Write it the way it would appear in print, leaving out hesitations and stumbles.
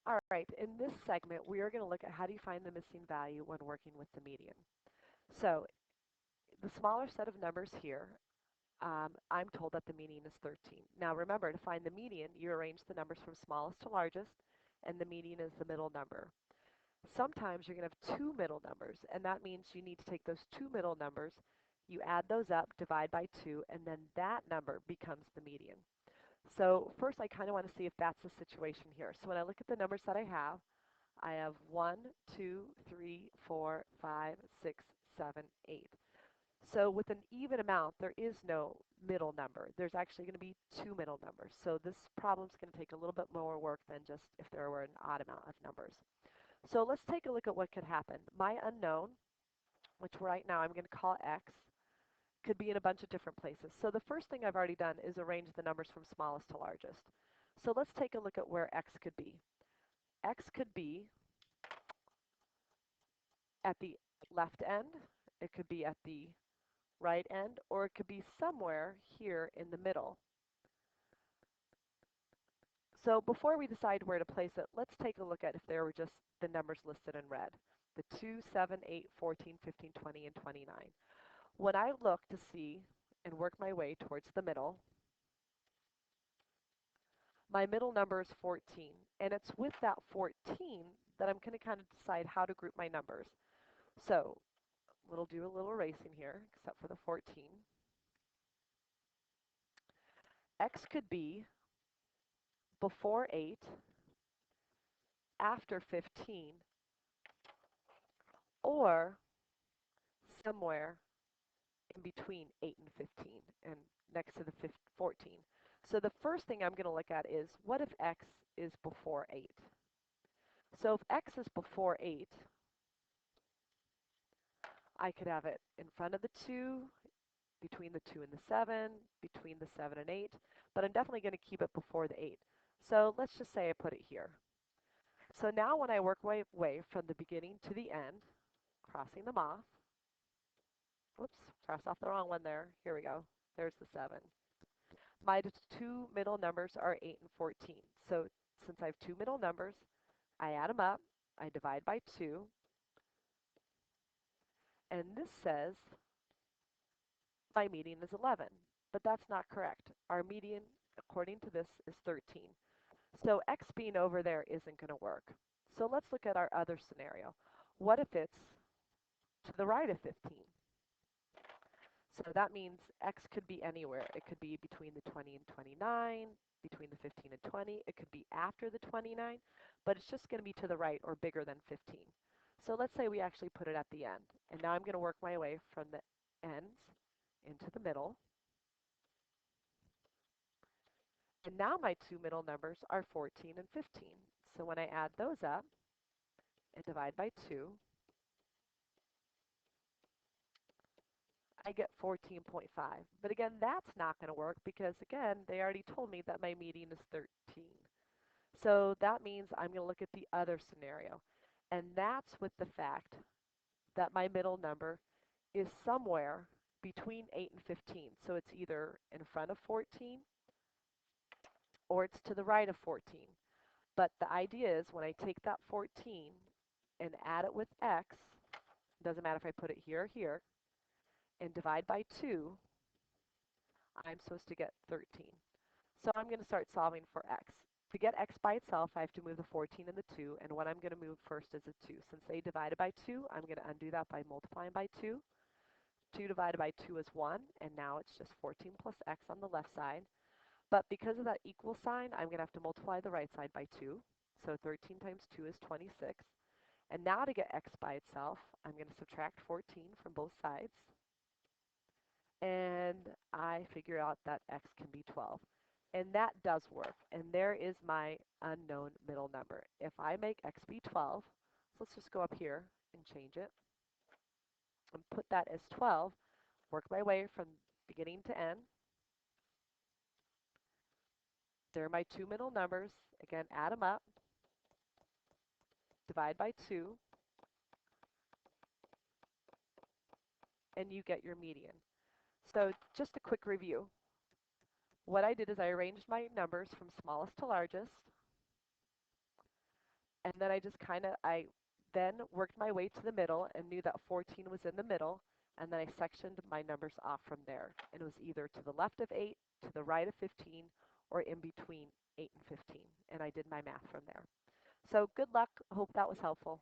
All right, in this segment, we are going to look at how do you find the missing value when working with the median. So the smaller set of numbers here, I'm told that the median is 13. Now remember, to find the median, you arrange the numbers from smallest to largest, and the median is the middle number. Sometimes you're going to have two middle numbers, and that means you need to take those two middle numbers, you add those up, divide by 2, and then that number becomes the median. So first I kind of want to see if that's the situation here. So when I look at the numbers that I have 1, 2, 3, 4, 5, 6, 7, 8. So with an even amount, there is no middle number. There's actually going to be two middle numbers. So this problem is going to take a little bit more work than just if there were an odd amount of numbers. So let's take a look at what could happen. My unknown, which right now I'm going to call x, could be in a bunch of different places. So the first thing I've already done is arrange the numbers from smallest to largest. So let's take a look at where x could be. X could be at the left end, it could be at the right end, or it could be somewhere here in the middle. So before we decide where to place it, let's take a look at if there were just the numbers listed in red. The 2, 7, 8, 14, 15, 20, and 29. When I look to see and work my way towards the middle, my middle number is 14. And it's with that 14 that I'm going to kind of decide how to group my numbers. So we'll do a little erasing here, except for the 14. X could be before 8, after 15, or somewhere in between 8 and 15 and next to the 14. So the first thing I'm going to look at is what if x is before 8? So if x is before 8, I could have it in front of the 2, between the 2 and the 7, between the 7 and 8, but I'm definitely going to keep it before the 8. So let's just say I put it here. So now when I work my way from the beginning to the end, crossing them off, whoops, crossed off the wrong one there. Here we go. There's the 7. My two middle numbers are 8 and 14. So since I have two middle numbers, I add them up, I divide by 2, and this says my median is 11. But that's not correct. Our median, according to this, is 13. So x being over there isn't going to work. So let's look at our other scenario. What if it's to the right of 15? So that means x could be anywhere. It could be between the 20 and 29, between the 15 and 20. It could be after the 29, but it's just going to be to the right or bigger than 15. So let's say we actually put it at the end. And now I'm going to work my way from the ends into the middle. And now my two middle numbers are 14 and 15. So when I add those up and divide by 2, I get 14.5. But again, that's not going to work because, again, they already told me that my median is 13. So that means I'm going to look at the other scenario. And that's with the fact that my middle number is somewhere between 8 and 15. So it's either in front of 14 or it's to the right of 14. But the idea is when I take that 14 and add it with x, doesn't matter if I put it here or here, and divide by 2, I'm supposed to get 13. So I'm going to start solving for x. To get x by itself, I have to move the 14 and the 2, and what I'm going to move first is a 2. Since they divided by 2, I'm going to undo that by multiplying by 2. 2 divided by 2 is 1, and now it's just 14 plus x on the left side. But because of that equal sign, I'm going to have to multiply the right side by 2. So 13 times 2 is 26. And now to get x by itself, I'm going to subtract 14 from both sides. And I figure out that x can be 12. And that does work. And there is my unknown middle number. If I make x be 12, so let's just go up here and change it and put that as 12, work my way from beginning to end. There are my two middle numbers. Again, add them up, divide by 2, and you get your median. So just a quick review. What I did is I arranged my numbers from smallest to largest. And then I then worked my way to the middle and knew that 14 was in the middle. And then I sectioned my numbers off from there. And it was either to the left of 8, to the right of 15, or in between 8 and 15. And I did my math from there. So good luck. Hope that was helpful.